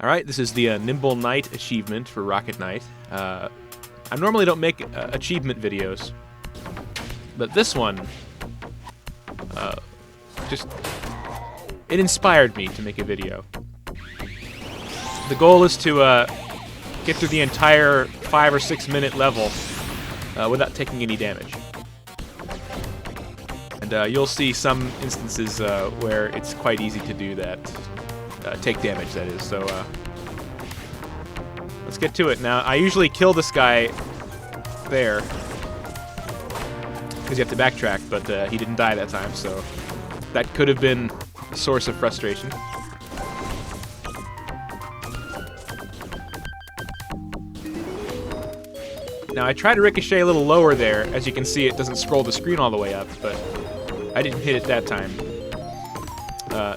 Alright, this is the Nimble Knight achievement for Rocket Knight. I normally don't make achievement videos, but this one, it inspired me to make a video. The goal is to get through the entire 5 or 6 minute level without taking any damage. And you'll see some instances where it's quite easy to do that. Take damage, that is. So let's get to it. Now, I usually kill this guy there because you have to backtrack, but he didn't die that time, so that could have been a source of frustration. Now, I try to ricochet a little lower there. As you can see, it doesn't scroll the screen all the way up, but I didn't hit it that time.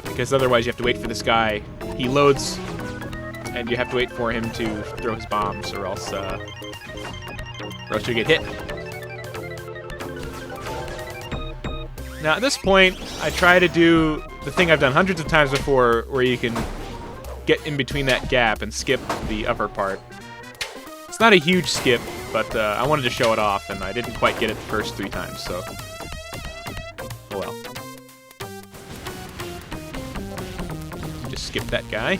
Because otherwise you have to wait for this guy. He loads, and you have to wait for him to throw his bombs, or else you get hit. Now, at this point, I try to do the thing I've done hundreds of times before, where you can get in between that gap and skip the upper part. It's not a huge skip, but I wanted to show it off, and I didn't quite get it the first 3 times, so oh well. Just skip that guy.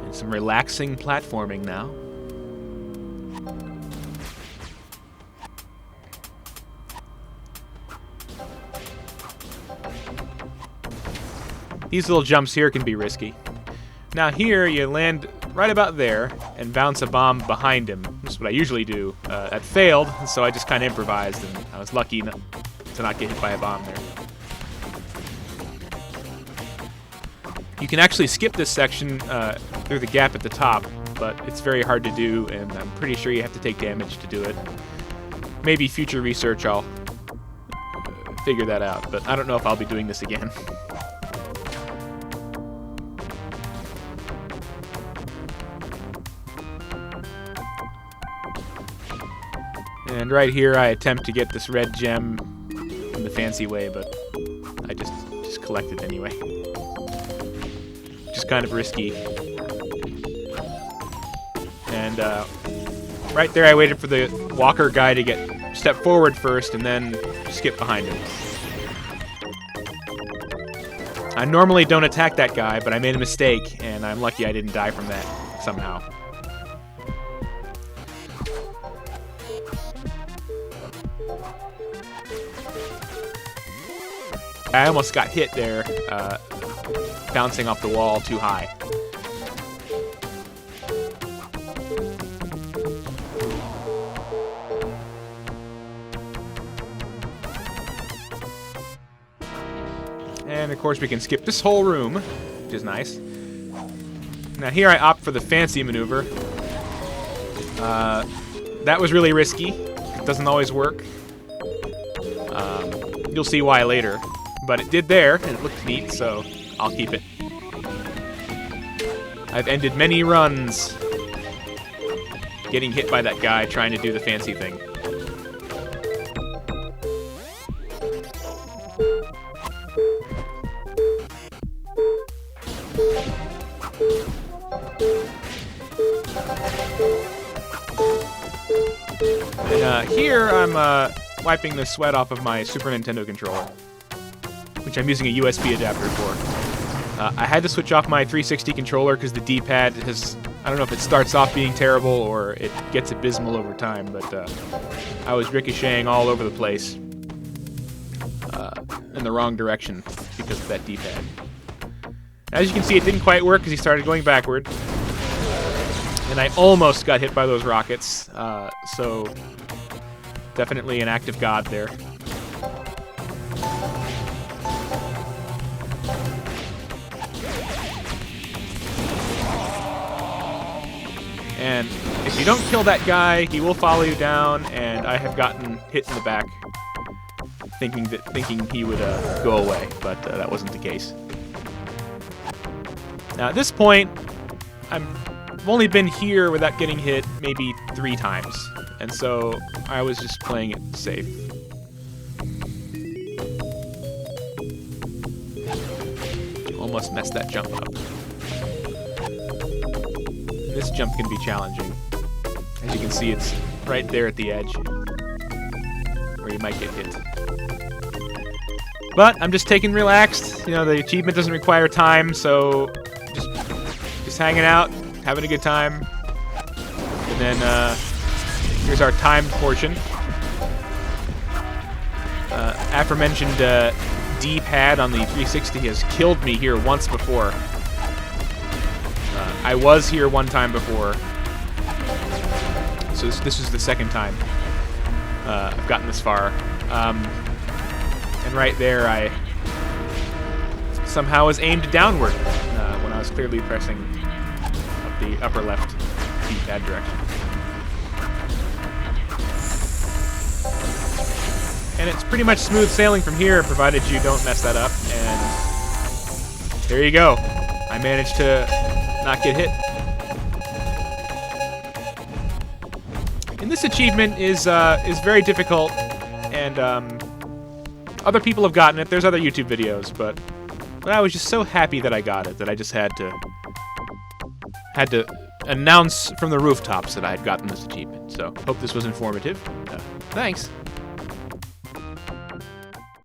And some relaxing platforming now. These little jumps here can be risky. Now here, you land right about there and bounce a bomb behind him. That's what I usually do. That failed, so I just kind of improvised, and I was lucky to not get hit by a bomb there. You can actually skip this section through the gap at the top, but it's very hard to do, and I'm pretty sure you have to take damage to do it. Maybe future research I'll figure that out, but I don't know if I'll be doing this again. And right here, I attempt to get this red gem in the fancy way, but I just collect it anyway. Just kind of risky. And right there, I waited for the walker guy to step forward first, and then skip behind him. I normally don't attack that guy, but I made a mistake, and I'm lucky I didn't die from that somehow. I almost got hit there, bouncing off the wall too high. And of course we can skip this whole room, which is nice. Now here I opt for the fancy maneuver. That was really risky. It doesn't always work. You'll see why later. But it did there, and it looked neat, so I'll keep it. I've ended many runs getting hit by that guy trying to do the fancy thing. And here I'm wiping the sweat off of my Super Nintendo controller, which I'm using a USB adapter for. I had to switch off my 360 controller because the D-pad has, I don't know if it starts off being terrible or it gets abysmal over time, but I was ricocheting all over the place in the wrong direction because of that D-pad. As you can see, it didn't quite work because he started going backward, and I almost got hit by those rockets, so definitely an act of God there. And if you don't kill that guy, he will follow you down, and I have gotten hit in the back thinking he would go away, but that wasn't the case. Now at this point, I've only been here without getting hit maybe 3 times, and so I was just playing it safe. almost messed that jump up. This jump can be challenging. As you can see, it's right there at the edge, where you might get hit. But I'm just taking relaxed. You know, the achievement doesn't require time, so just hanging out, having a good time. And then here's our timed portion. Aforementioned D-pad on the 360 has killed me here once before. I was here one time before, so this is the second time I've gotten this far. And right there, I somehow was aimed downward when I was clearly pressing up the upper left D-pad direction. And it's pretty much smooth sailing from here, provided you don't mess that up. And there you go. I managed to not get hit. And this achievement is very difficult, and other people have gotten it. There's other YouTube videos, but I was just so happy that I got it that I just had to announce from the rooftops that I had gotten this achievement. So hope this was informative. Thanks.